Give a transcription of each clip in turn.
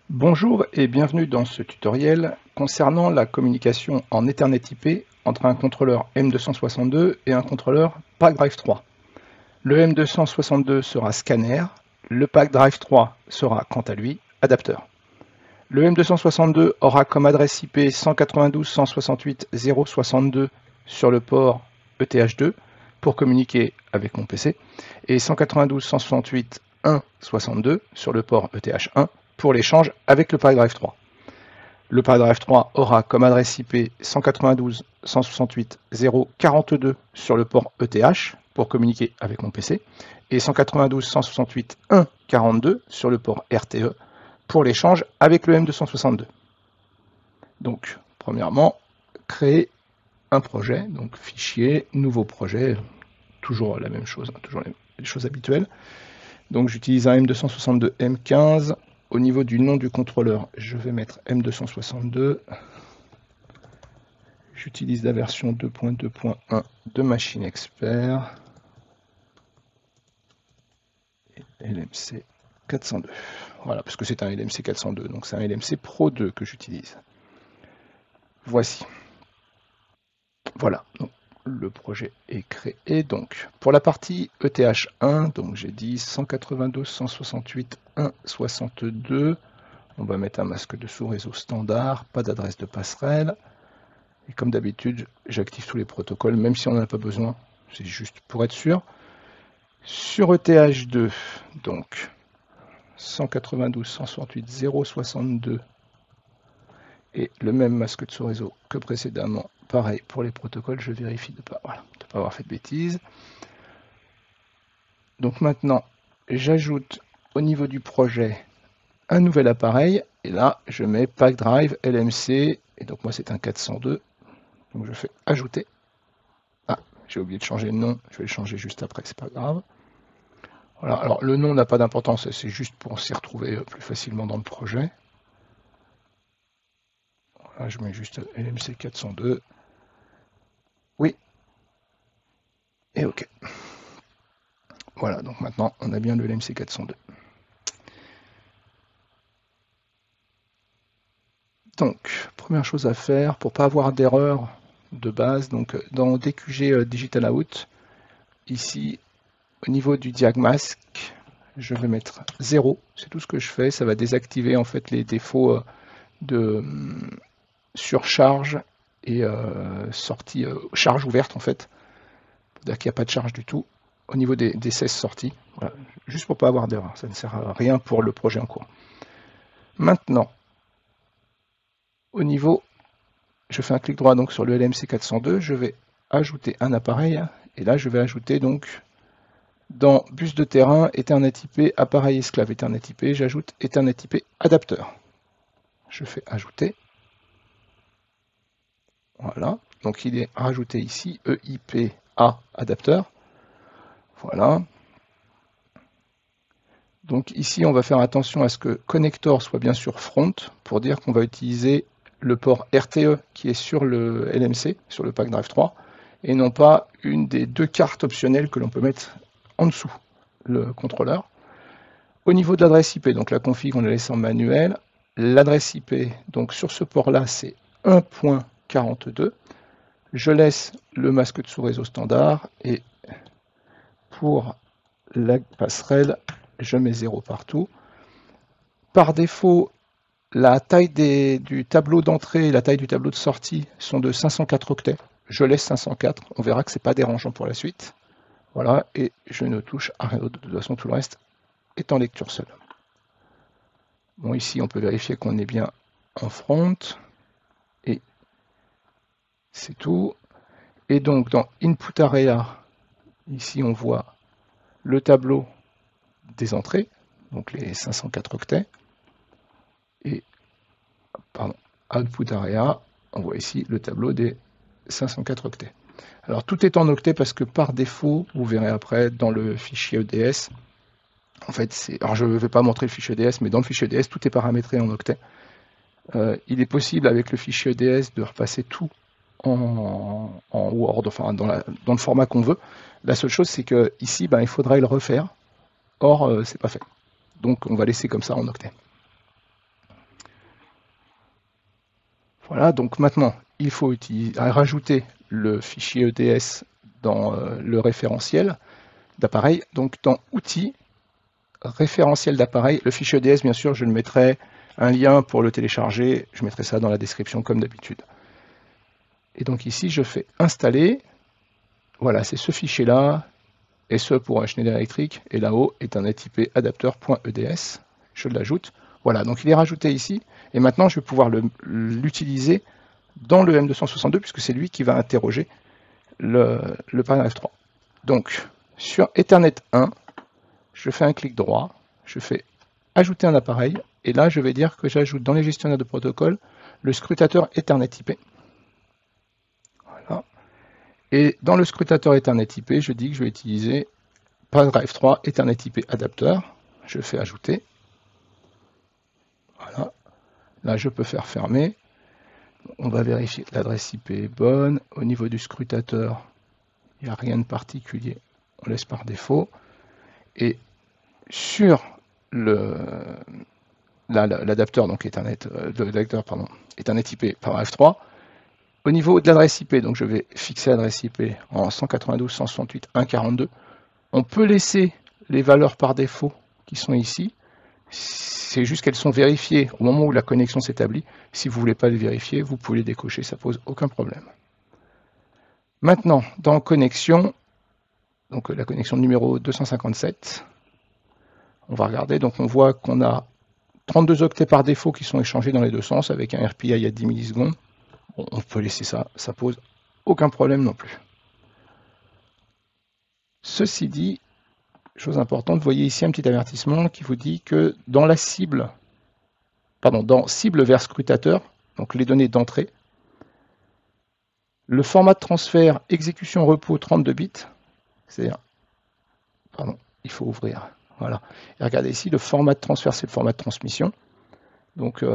Bonjour et bienvenue dans ce tutoriel concernant la communication en Ethernet IP entre un contrôleur M262 et un contrôleur PackDrive 3. Le M262 sera scanner, le PackDrive 3 sera quant à lui adapteur. Le M262 aura comme adresse IP 192.168.0.62 sur le port ETH2 pour communiquer avec mon PC et 192.168.1.62 sur le port ETH1 pour l'échange avec le PackDrive 3. Le PackDrive 3 aura comme adresse IP 192.168.0.42 sur le port ETH pour communiquer avec mon PC et 192.168.1.42 sur le port RTE pour l'échange avec le M262. Donc, premièrement, créer un projet, donc fichier, nouveau projet, toujours la même chose, toujours les choses habituelles. Donc j'utilise un M262 M15. Au niveau du nom du contrôleur, je vais mettre M262. J'utilise la version 2.2.1 de Machine Expert. Et LMC 402. Voilà, parce que c'est un LMC 402, donc c'est un LMC Pro 2 que j'utilise. Voici. Voilà, donc le projet est créé. Donc, pour la partie ETH1, donc j'ai dit 192.168.1.62. On va mettre un masque de sous-réseau standard, pas d'adresse de passerelle. Et comme d'habitude, j'active tous les protocoles, même si on n'en a pas besoin. C'est juste pour être sûr. Sur ETH2, donc 192.168.0.62 et le même masque de sous-réseau que précédemment. Pareil pour les protocoles, je vérifie de ne pas avoir fait de bêtises. Donc maintenant, j'ajoute au niveau du projet un nouvel appareil, et là, je mets PackDrive LMC, et donc moi c'est un 402, donc je fais ajouter. Ah, j'ai oublié de changer le nom, je vais le changer juste après, c'est pas grave. Voilà, alors le nom n'a pas d'importance, c'est juste pour s'y retrouver plus facilement dans le projet. Voilà, je mets juste LMC 402. Oui. Et OK. Voilà, donc maintenant on a bien le LMC 402. Donc, première chose à faire pour ne pas avoir d'erreur de base, donc dans DQG Digital Out, ici au niveau du diagmask, je vais mettre 0, c'est tout ce que je fais, ça va désactiver en fait les défauts de surcharge et sortie, charge ouverte en fait, c'est-à-dire qu'il n'y a pas de charge du tout au niveau des 16 sorties, voilà. Juste pour ne pas avoir d'erreur, ça ne sert à rien pour le projet en cours. Maintenant, au niveau, je fais un clic droit donc sur le LMC 402, je vais ajouter un appareil, et là je vais ajouter donc dans bus de terrain, Ethernet IP, appareil esclave Ethernet IP, j'ajoute Ethernet IP adapteur. Je fais ajouter. Voilà, donc il est rajouté ici, EIPA adapteur. Voilà. Donc ici, on va faire attention à ce que connector soit bien sûr front, pour dire qu'on va utiliser le port RTE qui est sur le LMC, sur le PackDrive 3, et non pas une des deux cartes optionnelles que l'on peut mettre en dessous le contrôleur. Au niveau de l'adresse IP, donc la config, on la laisse en manuel. L'adresse IP, donc sur ce port-là, c'est 1.42. Je laisse le masque de sous-réseau standard et pour la passerelle, je mets 0 partout. Par défaut, la taille du tableau d'entrée et la taille du tableau de sortie sont de 504 octets. Je laisse 504, on verra que ce n'est pas dérangeant pour la suite. Voilà, et je ne touche à rien d'autre. De toute façon, tout le reste est en lecture seule. Bon, ici, on peut vérifier qu'on est bien en front. Et c'est tout. Et donc, dans Input Area, ici, on voit le tableau des entrées, donc les 504 octets. Et, pardon, Output Area, on voit ici le tableau des 504 octets. Alors, tout est en octets parce que par défaut, vous verrez après dans le fichier EDS, en fait, alors je ne vais pas montrer le fichier EDS, mais dans le fichier EDS, tout est paramétré en octets. Il est possible avec le fichier EDS de repasser tout en Word, enfin dans le format qu'on veut. La seule chose, c'est que ici, il faudrait le refaire. Or, c'est pas fait. Donc, on va laisser comme ça en octet. Voilà, donc maintenant, il faut rajouter le fichier EDS dans le référentiel d'appareil. Donc dans Outils, référentiel d'appareil, le fichier EDS, bien sûr, je le mettrai un lien pour le télécharger. Je mettrai ça dans la description comme d'habitude. Et donc ici, je fais installer. Voilà, c'est ce fichier-là, SE pour Schneider Electric, et là-haut, Ethernet IP adapteur.eds. Je l'ajoute. Voilà, donc il est rajouté ici. Et maintenant, je vais pouvoir l'utiliser dans le M262, puisque c'est lui qui va interroger le paragraphe 3. Donc, sur Ethernet 1, je fais un clic droit, je fais ajouter un appareil, et là, je vais dire que j'ajoute dans les gestionnaires de protocole le scrutateur Ethernet IP. Voilà. Et dans le scrutateur Ethernet IP, je dis que je vais utiliser paragraphe 3 Ethernet IP adapteur. Je fais ajouter. Voilà. Là, je peux faire fermer. On va vérifier que l'adresse IP est bonne. Au niveau du scrutateur, il n'y a rien de particulier. On laisse par défaut. Et sur l'adapteur, donc Ethernet, Ethernet IP par F3, au niveau de l'adresse IP, donc je vais fixer l'adresse IP en 192.168.1.42. On peut laisser les valeurs par défaut qui sont ici. C'est juste qu'elles sont vérifiées au moment où la connexion s'établit. Si vous ne voulez pas les vérifier, vous pouvez les décocher, ça pose aucun problème. Maintenant, dans connexion, donc la connexion numéro 257, on va regarder, donc on voit qu'on a 32 octets par défaut qui sont échangés dans les deux sens avec un RPI à 10 millisecondes. Bon, on peut laisser ça, ça pose aucun problème non plus. Ceci dit, chose importante, vous voyez ici un petit avertissement qui vous dit que dans la cible, dans cible vers scrutateur, donc les données d'entrée, le format de transfert exécution repos 32 bits, c'est-à-dire, il faut ouvrir, voilà. Et regardez ici, le format de transfert, c'est le format de transmission. Donc,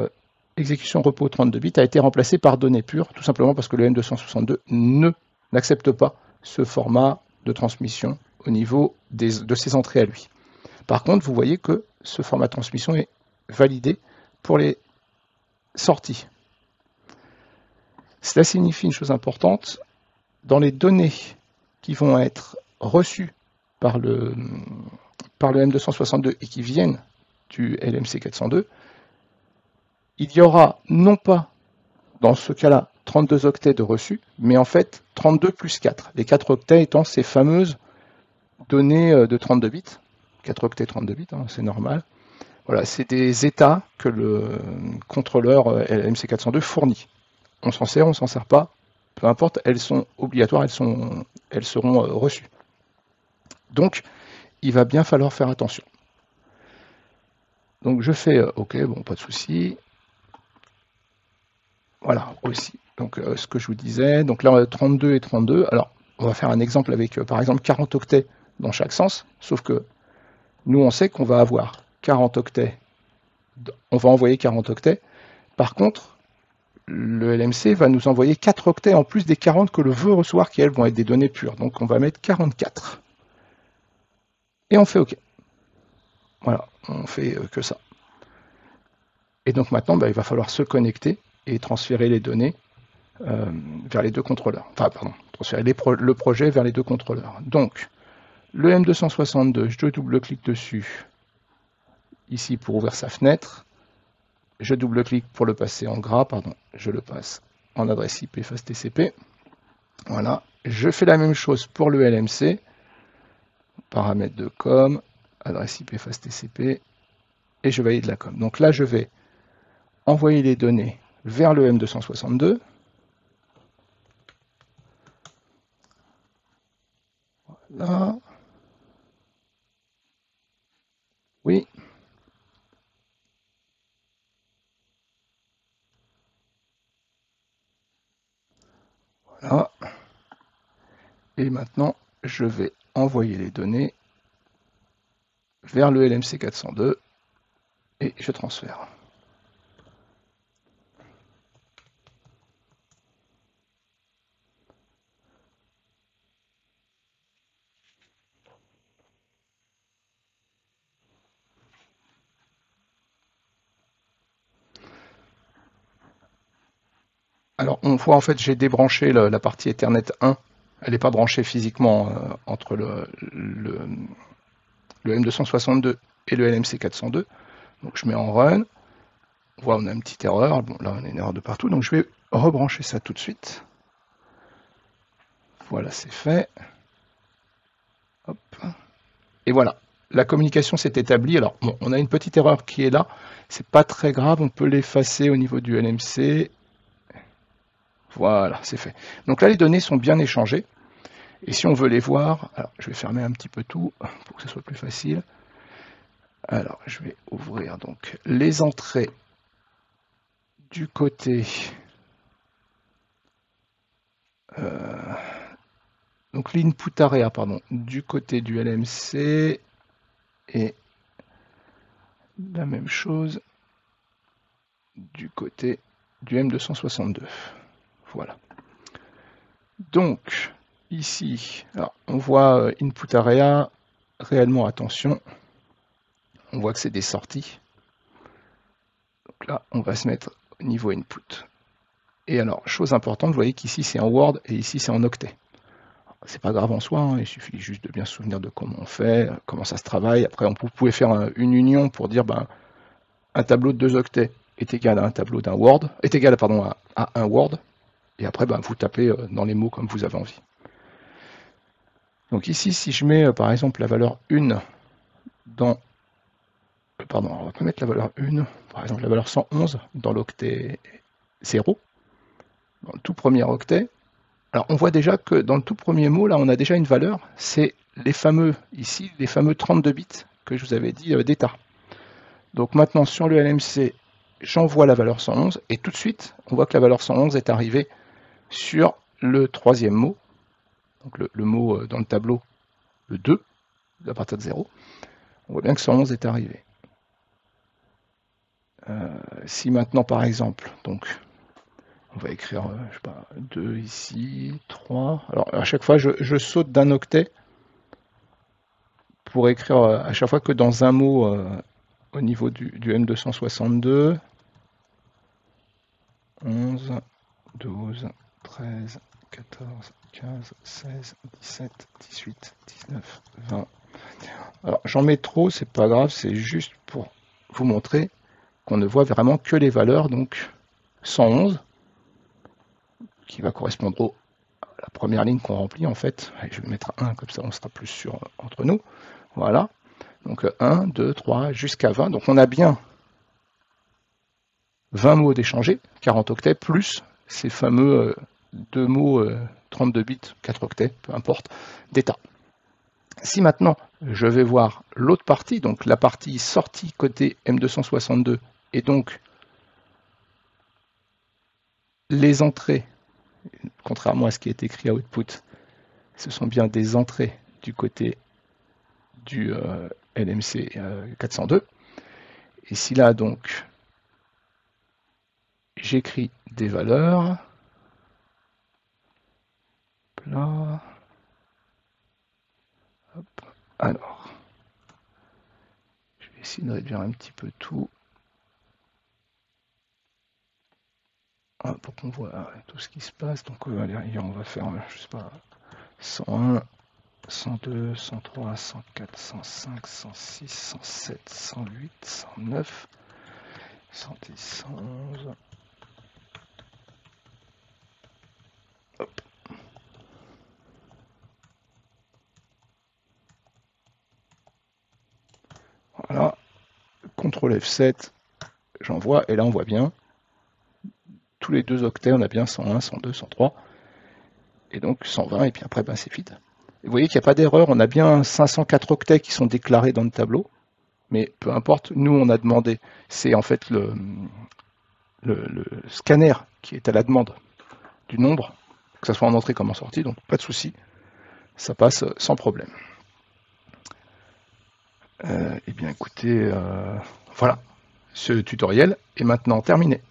exécution repos 32 bits a été remplacé par données pures, tout simplement parce que le M262 n'accepte pas ce format de transmission au niveau de ses entrées à lui. Par contre, vous voyez que ce format de transmission est validé pour les sorties. Cela signifie une chose importante, dans les données qui vont être reçues par le M262 et qui viennent du LMC 402, il y aura non pas, dans ce cas-là, 32 octets de reçus, mais en fait 32 plus 4. Les 4 octets étant ces fameuses données de 32 bits. 4 octets 32 bits, hein, c'est normal. Voilà, c'est des états que le contrôleur LMC 402 fournit. On s'en sert, on s'en sert pas, peu importe, elles sont obligatoires, elles seront reçues. Donc, il va bien falloir faire attention. Donc je fais OK, bon, pas de souci. Voilà, aussi. Donc ce que je vous disais, donc là on a 32 et 32. Alors, on va faire un exemple avec, par exemple, 40 octets dans chaque sens, sauf que nous, on sait qu'on va avoir 40 octets, on va envoyer 40 octets. Par contre, le LMC va nous envoyer 4 octets en plus des 40 que le veut recevoir, qui elles vont être des données pures. Donc on va mettre 44. Et on fait OK. Voilà, on fait que ça. Et donc maintenant, il va falloir se connecter et transférer les données vers les deux contrôleurs. Enfin, pardon, transférer le projet vers les deux contrôleurs. Donc, le M262, je double-clique dessus, ici pour ouvrir sa fenêtre. Je double-clique pour le passer en gras, je le passe en adresse IP face TCP. Voilà, je fais la même chose pour le LMC, paramètres de com, adresse IP face TCP, et je valide la com. Donc là, je vais envoyer les données vers le M262. Voilà. Oui. Voilà. Et maintenant, je vais envoyer les données vers le LMC 402 et je transfère. Alors on voit en fait j'ai débranché la partie Ethernet 1, elle n'est pas branchée physiquement entre le M262 et le LMC 402, donc je mets en run, on voit on a une petite erreur, bon là on a une erreur de partout, donc je vais rebrancher ça tout de suite. Voilà, c'est fait. Hop. Et voilà, la communication s'est établie. Alors bon, on a une petite erreur qui est là, c'est pas très grave, on peut l'effacer au niveau du LMC. Voilà, c'est fait. Donc là les données sont bien échangées. Et si on veut les voir, alors je vais fermer un petit peu tout pour que ce soit plus facile. Alors je vais ouvrir donc les entrées du côté donc l'input area, pardon, du côté du LMC et la même chose du côté du M262. Voilà. Donc ici, alors, on voit input area, réellement attention, on voit que c'est des sorties. Donc là, on va se mettre au niveau input. Et alors, chose importante, vous voyez qu'ici c'est en Word et ici c'est en octet. C'est pas grave en soi, hein, il suffit juste de bien se souvenir de comment on fait, comment ça se travaille. Après, vous pouvez faire une union pour dire un tableau de 2 octets est égal à un tableau d'un Word, est égal à un Word, et après vous tapez dans les mots comme vous avez envie. Donc ici, si je mets par exemple la valeur 1 dans... Pardon, on va pas mettre la valeur 1, par exemple la valeur 111 dans l'octet 0, dans le tout premier octet. Alors on voit déjà que dans le tout premier mot, là on a déjà une valeur, c'est les fameux 32 bits que je vous avais dit d'état. Donc maintenant sur le LMC, j'envoie la valeur 111 et tout de suite on voit que la valeur 111 est arrivée sur le troisième mot, donc le mot dans le tableau, le 2, à partir de 0. On voit bien que 111 est arrivé. Si maintenant par exemple, donc on va écrire, je sais pas, 2 ici, 3. Alors à chaque fois, je saute d'un octet pour écrire à chaque fois que dans un mot au niveau du M262, 11, 12, 13, 14, 15, 16, 17, 18, 19, 20. Alors j'en mets trop, c'est pas grave, c'est juste pour vous montrer qu'on ne voit vraiment que les valeurs, donc 111, qui va correspondre à la première ligne qu'on remplit en fait. Allez, je vais mettre 1, comme ça on sera plus sûr entre nous. Voilà, donc 1, 2, 3, jusqu'à 20. Donc on a bien 20 mots d'échanger, 40 octets, plus ces fameux 2 mots 32 bits, 4 octets, peu importe, d'état. Si maintenant je vais voir l'autre partie, donc la partie sortie côté M262, et donc les entrées, contrairement à ce qui est écrit à output, ce sont bien des entrées du côté du LMC 402. Et si là donc j'écris des valeurs, là, hop, alors, je vais essayer de réduire un petit peu tout, pour qu'on voit tout ce qui se passe. Donc allez, on va faire, je sais pas, 101, 102, 103, 104, 105, 106, 107, 108, 109, 110, 111. Hop. Voilà, CTRL F7, j'envoie, et là on voit bien, tous les 2 octets, on a bien 101, 102, 103, et donc 120, et puis après c'est vide. Vous voyez qu'il n'y a pas d'erreur, on a bien 504 octets qui sont déclarés dans le tableau, mais peu importe, nous on a demandé, c'est en fait le scanner qui est à la demande du nombre, que ce soit en entrée comme en sortie, donc pas de souci, ça passe sans problème. Eh bien écoutez, voilà, ce tutoriel est maintenant terminé.